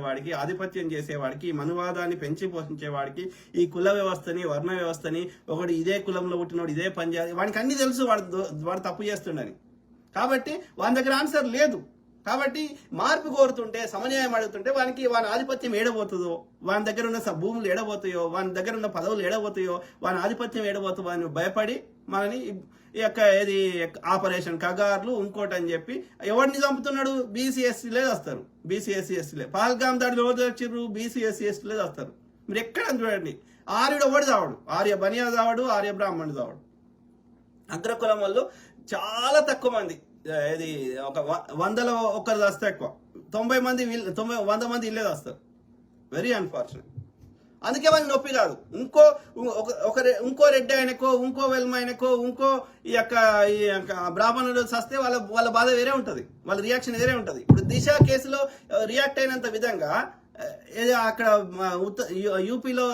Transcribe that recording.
చేసేవాడికి, ఆధిపత్యం చేసేవాడికి, ఈ మనువాదాన్ని పెంచి పోషించేవాడికి, ఈ కుల వ్యవస్థని, వర్ణ వ్యవస్థని, ఒకటి ఇదే కులంలో పుట్టినోడు ఇదే పని చేయాలి, వాడికి అన్ని తెలుసు వాడు తప్పు చేస్తుండని. కాబట్టి వాని దగ్గర ఆన్సర్ లేదు. కాబట్టి మార్పు కోరుతుంటే, సమన్యాయం అడుగుతుంటే వాని ఆధిపత్యం ఏడబోతుందో, వాని దగ్గర ఉన్న భూములు ఏడబోతాయో, వాని దగ్గర ఉన్న పదవులు ఏడబోతాయో, వాని ఆధిపత్యం ఏడబోతుందో వాని భయపడి మనని ఈ యొక్క ఏది ఆపరేషన్ కగార్లు ఇంకోటి అని చెప్పి ఎవరిని చంపుతున్నాడు? బీసీ ఎస్సీలే వస్తారు. BC SC ఎస్టీలే. పహల్గామ్ దాడిలో ఎవరు వచ్చిర్రు? బీసీ ఎస్సీ ఎస్టీలే వస్తారు. మీరు ఎక్కడ చూడండి, ఆర్యుడు ఎవడు చావడు, ఆర్య బనియా చావడు, ఆర్య బ్రాహ్మణుడు చావడు. అగ్రకులం వాళ్ళు చాలా తక్కువ మంది, ఇది ఒక 100లో ఒకరు వస్తే ఎక్కువ, 100 మంది ఇల్లే వస్తారు. Very unfortunate. అందుకే వాళ్ళకి నొప్పి కాదు. ఇంకో రెడ్డి ఆయనకో, ఇంకో వెల్మ ఆయనకో, ఇంకో ఈ యొక్క బ్రాహ్మణుడు వస్తే వాళ్ళ బాధ వేరే ఉంటుంది, వాళ్ళ రియాక్షన్ వేరే ఉంటుంది. ఇప్పుడు దిశ కేసులో రియాక్ట్ అయినంత విధంగా అక్కడ యూపీలో